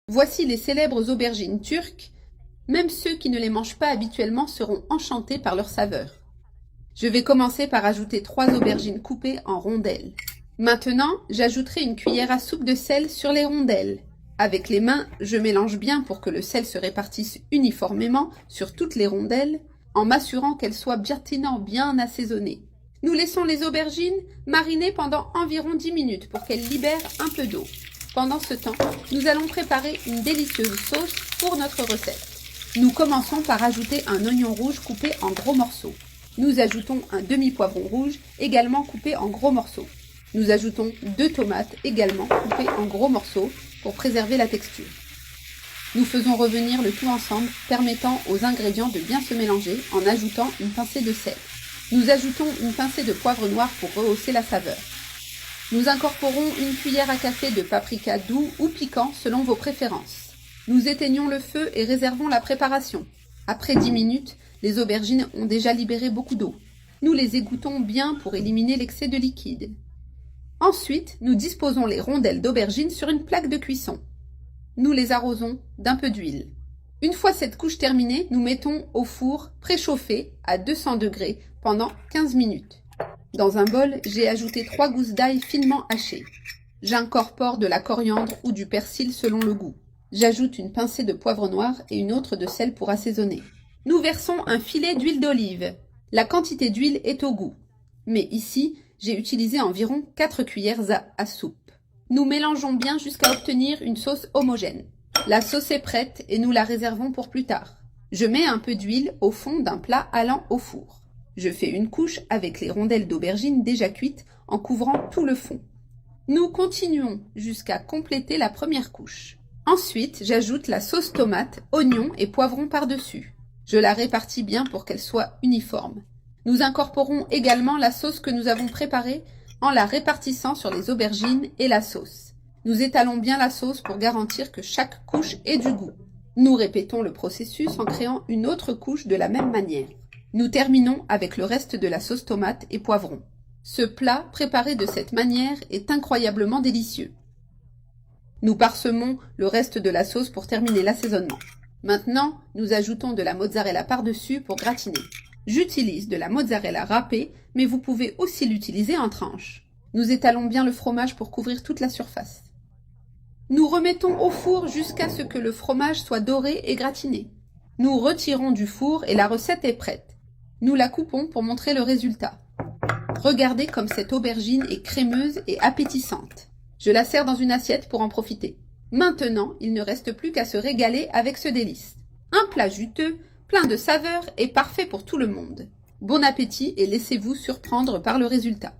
Voici les célèbres aubergines turques. Même ceux qui ne les mangent pas habituellement seront enchantés par leur saveur. Je vais commencer par ajouter 3 aubergines coupées en rondelles. Maintenant, j'ajouterai une cuillère à soupe de sel sur les rondelles. Avec les mains, je mélange bien pour que le sel se répartisse uniformément sur toutes les rondelles, en m'assurant qu'elles soient bien assaisonnées. Nous laissons les aubergines mariner pendant environ 10 minutes pour qu'elles libèrent un peu d'eau. Pendant ce temps, nous allons préparer une délicieuse sauce pour notre recette. Nous commençons par ajouter un oignon rouge coupé en gros morceaux. Nous ajoutons un demi-poivron rouge également coupé en gros morceaux. Nous ajoutons 2 tomates également coupées en gros morceaux pour préserver la texture. Nous faisons revenir le tout ensemble, permettant aux ingrédients de bien se mélanger en ajoutant une pincée de sel. Nous ajoutons une pincée de poivre noir pour rehausser la saveur. Nous incorporons une cuillère à café de paprika doux ou piquant selon vos préférences. Nous éteignons le feu et réservons la préparation. Après 10 minutes, les aubergines ont déjà libéré beaucoup d'eau. Nous les égouttons bien pour éliminer l'excès de liquide. Ensuite, nous disposons les rondelles d'aubergines sur une plaque de cuisson. Nous les arrosons d'un peu d'huile. Une fois cette couche terminée, nous mettons au four préchauffé à 200 degrés pendant 15 minutes. Dans un bol, j'ai ajouté 3 gousses d'ail finement hachées. J'incorpore de la coriandre ou du persil selon le goût. J'ajoute une pincée de poivre noir et une autre de sel pour assaisonner. Nous versons un filet d'huile d'olive. La quantité d'huile est au goût. Mais ici, j'ai utilisé environ 4 cuillères à soupe. Nous mélangeons bien jusqu'à obtenir une sauce homogène. La sauce est prête et nous la réservons pour plus tard. Je mets un peu d'huile au fond d'un plat allant au four. Je fais une couche avec les rondelles d'aubergine déjà cuites en couvrant tout le fond. Nous continuons jusqu'à compléter la première couche. Ensuite, j'ajoute la sauce tomate, oignons et poivrons par-dessus. Je la répartis bien pour qu'elle soit uniforme. Nous incorporons également la sauce que nous avons préparée en la répartissant sur les aubergines et la sauce. Nous étalons bien la sauce pour garantir que chaque couche ait du goût. Nous répétons le processus en créant une autre couche de la même manière. Nous terminons avec le reste de la sauce tomate et poivron. Ce plat préparé de cette manière est incroyablement délicieux. Nous parsemons le reste de la sauce pour terminer l'assaisonnement. Maintenant, nous ajoutons de la mozzarella par-dessus pour gratiner. J'utilise de la mozzarella râpée, mais vous pouvez aussi l'utiliser en tranches. Nous étalons bien le fromage pour couvrir toute la surface. Nous remettons au four jusqu'à ce que le fromage soit doré et gratiné. Nous retirons du four et la recette est prête. Nous la coupons pour montrer le résultat. Regardez comme cette aubergine est crémeuse et appétissante. Je la sers dans une assiette pour en profiter. Maintenant, il ne reste plus qu'à se régaler avec ce délice. Un plat juteux, plein de saveurs et parfait pour tout le monde. Bon appétit et laissez-vous surprendre par le résultat.